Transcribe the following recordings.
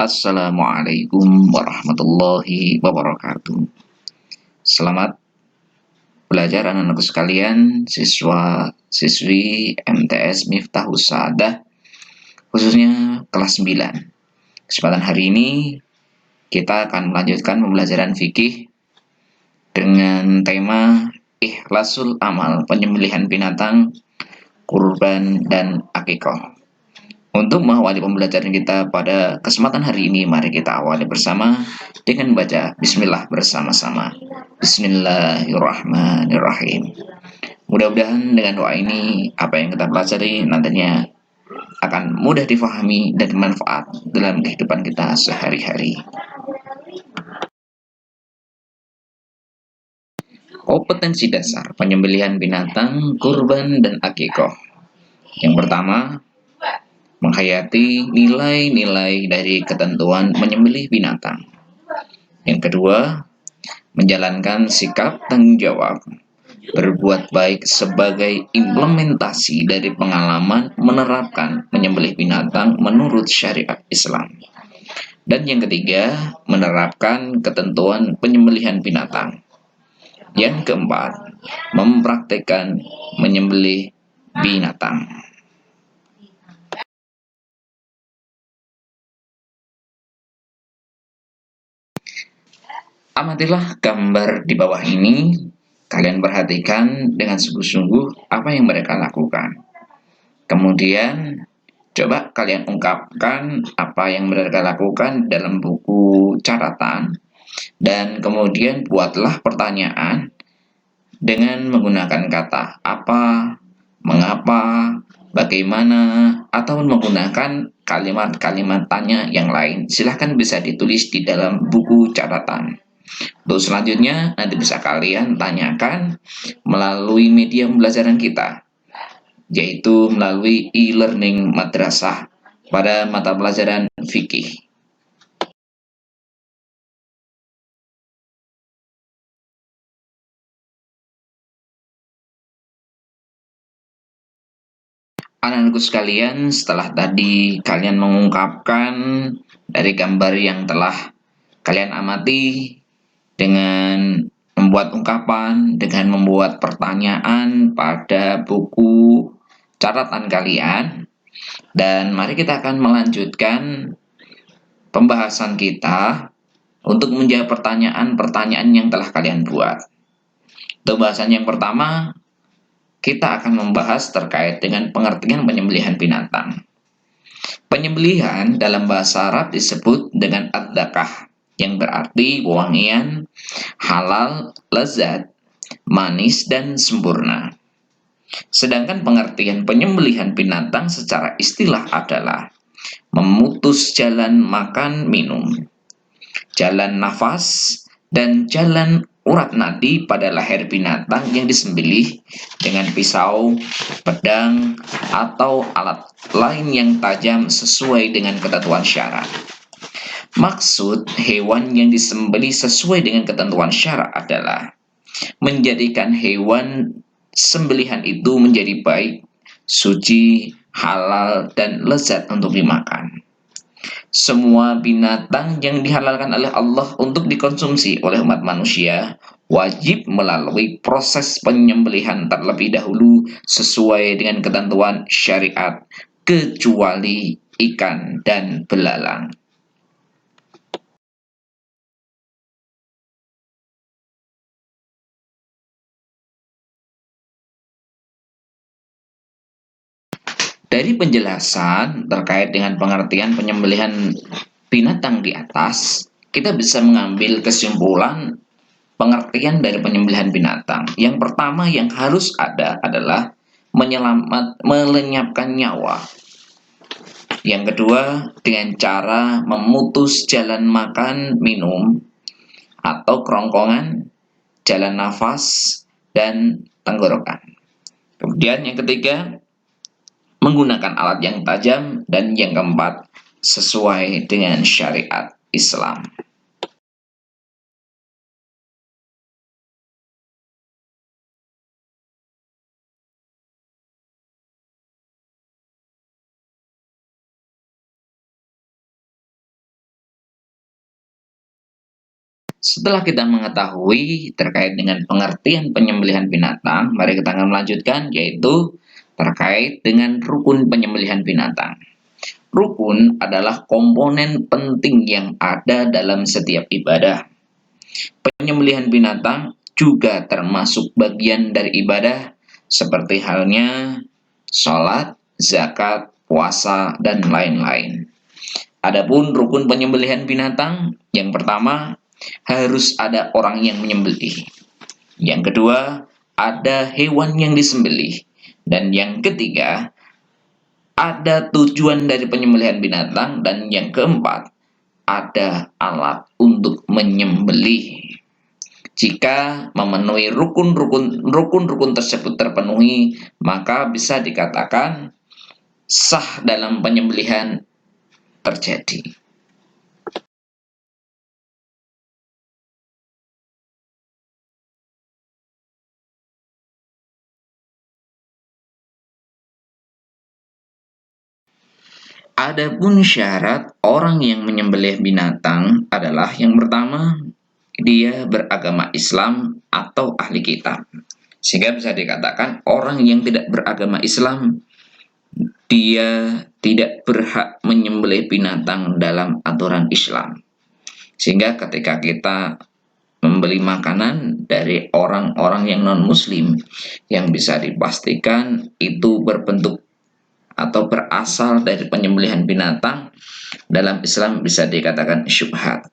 Assalamualaikum warahmatullahi wabarakatuh. Selamat belajar anak-anakku sekalian, siswa-siswi MTS Miftahus Sa'adah, khususnya kelas 9. Kesempatan hari ini kita akan melanjutkan pembelajaran fikih dengan tema ikhlasul amal, penyembelihan binatang, kurban, dan akikah. Untuk mengawali pembelajaran kita pada kesempatan hari ini, mari kita awali bersama dengan baca Bismillah bersama-sama. Bismillahirrahmanirrahim. Mudah-mudahan dengan doa ini, apa yang kita pelajari nantinya akan mudah difahami dan bermanfaat dalam kehidupan kita sehari-hari. Kompetensi dasar penyembelihan binatang, kurban, dan akikah. Yang pertama, menghayati nilai-nilai dari ketentuan menyembelih binatang. Yang kedua, menjalankan sikap tanggung jawab, berbuat baik sebagai implementasi dari pengalaman menerapkan menyembelih binatang menurut syariat Islam. Dan yang ketiga, menerapkan ketentuan penyembelihan binatang. Yang keempat, mempraktikkan menyembelih binatang. Amatilah gambar di bawah ini. Kalian perhatikan dengan sungguh-sungguh apa yang mereka lakukan. Kemudian, coba kalian ungkapkan apa yang mereka lakukan dalam buku catatan. Dan kemudian buatlah pertanyaan dengan menggunakan kata apa, mengapa, bagaimana, atau menggunakan kalimat-kalimat tanya yang lain. Silahkan bisa ditulis di dalam buku catatan. Untuk selanjutnya, nanti bisa kalian tanyakan melalui media pembelajaran kita, yaitu melalui e-learning madrasah pada mata pelajaran fikih. Anak-anakku sekalian, setelah tadi kalian mengungkapkan dari gambar yang telah kalian amati dengan membuat ungkapan, dengan membuat pertanyaan pada buku catatan kalian. Dan mari kita akan melanjutkan pembahasan kita untuk menjawab pertanyaan-pertanyaan yang telah kalian buat. Untuk bahasan yang pertama, kita akan membahas terkait dengan pengertian penyembelihan binatang. Penyembelihan dalam bahasa Arab disebut dengan ad-dakah, yang berarti wangian, halal, lezat, manis, dan sempurna. Sedangkan pengertian penyembelihan binatang secara istilah adalah memutus jalan makan minum, jalan nafas, dan jalan urat nadi pada leher binatang yang disembelih dengan pisau, pedang, atau alat lain yang tajam sesuai dengan ketentuan syara. Maksud hewan yang disembelih sesuai dengan ketentuan syara adalah menjadikan hewan sembelihan itu menjadi baik, suci, halal, dan lezat untuk dimakan. Semua binatang yang dihalalkan oleh Allah untuk dikonsumsi oleh umat manusia wajib melalui proses penyembelihan terlebih dahulu sesuai dengan ketentuan syariat, kecuali ikan dan belalang. Dari penjelasan terkait dengan pengertian penyembelihan binatang di atas, kita bisa mengambil kesimpulan pengertian dari penyembelihan binatang. Yang pertama yang harus ada adalah melenyapkan nyawa. Yang kedua, dengan cara memutus jalan makan, minum, atau kerongkongan, jalan nafas, dan tenggorokan. Kemudian yang ketiga, menggunakan alat yang tajam, dan yang keempat, sesuai dengan syariat Islam. Setelah kita mengetahui terkait dengan pengertian penyembelihan binatang, mari kita akan melanjutkan, yaitu terkait dengan rukun penyembelihan binatang. Rukun adalah komponen penting yang ada dalam setiap ibadah. Penyembelihan binatang juga termasuk bagian dari ibadah, seperti halnya sholat, zakat, puasa, dan lain-lain. Adapun rukun penyembelihan binatang, yang pertama, harus ada orang yang menyembelih. Yang kedua, ada hewan yang disembelih. Dan yang ketiga, ada tujuan dari penyembelihan binatang. Dan yang keempat, ada alat untuk menyembelih. Jika memenuhi rukun-rukun tersebut terpenuhi, maka bisa dikatakan sah dalam penyembelihan terjadi. Adapun syarat orang yang menyembelih binatang adalah yang pertama, dia beragama Islam atau ahli kitab. Sehingga bisa dikatakan orang yang tidak beragama Islam, dia tidak berhak menyembelih binatang dalam aturan Islam. Sehingga ketika kita membeli makanan dari orang-orang yang non-muslim, yang bisa dipastikan itu berbentuk atau berasal dari penyembelihan binatang, dalam Islam bisa dikatakan syubhat.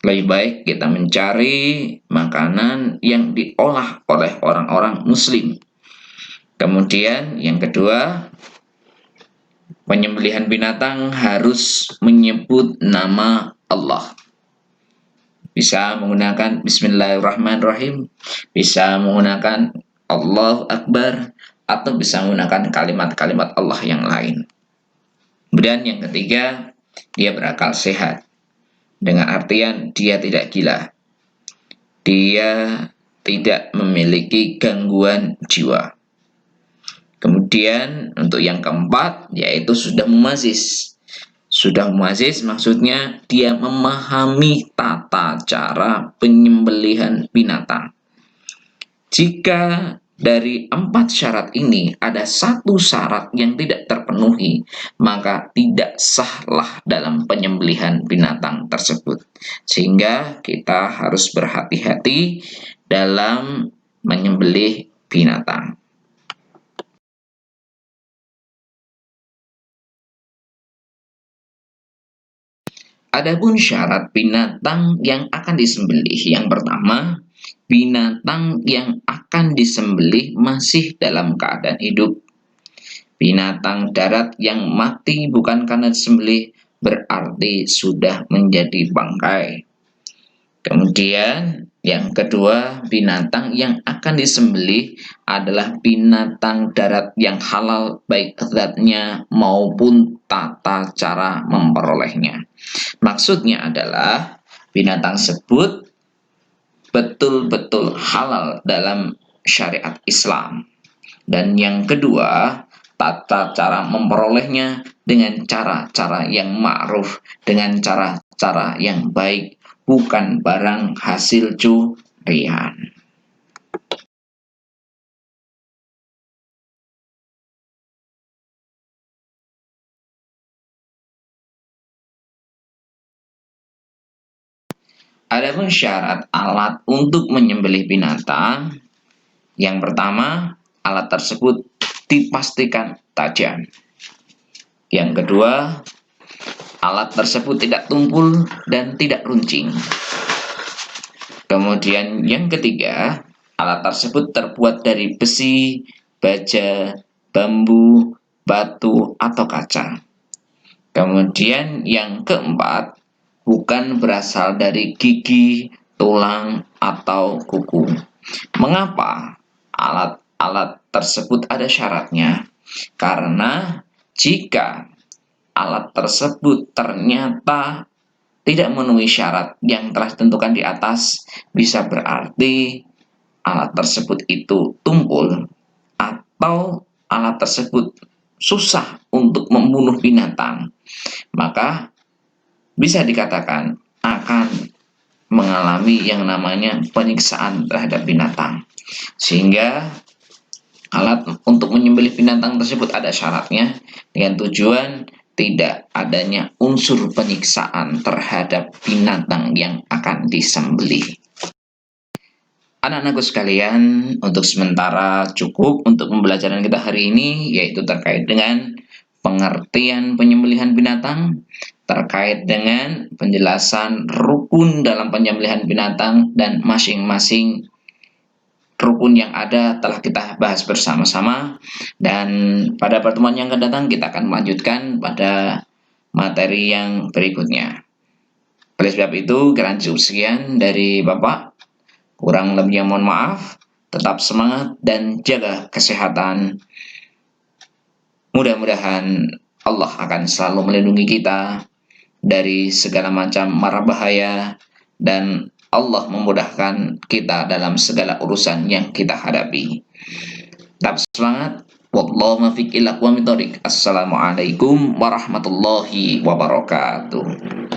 Lebih baik kita mencari makanan yang diolah oleh orang-orang muslim. Kemudian yang kedua, penyembelihan binatang harus menyebut nama Allah. Bisa menggunakan Bismillahirrahmanirrahim, bisa menggunakan Allahu Akbar, atau bisa menggunakan kalimat-kalimat Allah yang lain. Kemudian yang ketiga, dia berakal sehat. Dengan artian dia tidak gila. Dia tidak memiliki gangguan jiwa. Kemudian untuk yang keempat, yaitu sudah mumazis. Sudah mumazis maksudnya dia memahami tata cara penyembelihan binatang. Jika dari 4 syarat ini ada satu syarat yang tidak terpenuhi, maka tidak sahlah dalam penyembelihan binatang tersebut. Sehingga kita harus berhati-hati dalam menyembelih binatang. Adapun syarat binatang yang akan disembelih, yang pertama, binatang yang akan disembelih masih dalam keadaan hidup. Binatang darat yang mati bukan karena disembelih berarti sudah menjadi bangkai. Kemudian yang kedua, binatang yang akan disembelih adalah binatang darat yang halal baik zatnya maupun tata cara memperolehnya. Maksudnya adalah binatang tersebut betul-betul halal dalam syariat Islam. Dan yang kedua, tata cara memperolehnya dengan cara-cara yang ma'ruf, dengan cara-cara yang baik, bukan barang hasil curian. Adapun syarat alat untuk menyembelih binatang, yang pertama, alat tersebut dipastikan tajam. Yang kedua, alat tersebut tidak tumpul dan tidak runcing. Kemudian yang ketiga, alat tersebut terbuat dari besi, baja, bambu, batu, atau kaca. Kemudian yang keempat, bukan berasal dari gigi, tulang, atau kuku. Mengapa alat-alat tersebut ada syaratnya? Karena jika alat tersebut ternyata tidak memenuhi syarat yang telah ditentukan di atas, bisa berarti alat tersebut itu tumpul atau alat tersebut susah untuk membunuh binatang. Maka bisa dikatakan akan mengalami yang namanya penyiksaan terhadap binatang. Sehingga alat untuk menyembelih binatang tersebut ada syaratnya dengan tujuan tidak adanya unsur penyiksaan terhadap binatang yang akan disembelih. Anak-anakku sekalian, untuk sementara cukup untuk pembelajaran kita hari ini, yaitu terkait dengan pengertian penyembelihan binatang, terkait dengan penjelasan rukun dalam penyembelihan binatang, dan masing-masing rukun yang ada telah kita bahas bersama-sama. Dan pada pertemuan yang akan datang kita akan melanjutkan pada materi yang berikutnya. Oleh sebab itu, kiranya cukup sekian dari Bapak. Kurang lebihnya mohon maaf. Tetap semangat dan jaga kesehatan. Mudah-mudahan Allah akan selalu melindungi kita dari segala macam mara bahaya, dan Allah memudahkan kita dalam segala urusan yang kita hadapi. Tetap semangat. Wallahu muwaffiq ila aqwamit thoriq. Assalamualaikum warahmatullahi wabarakatuh.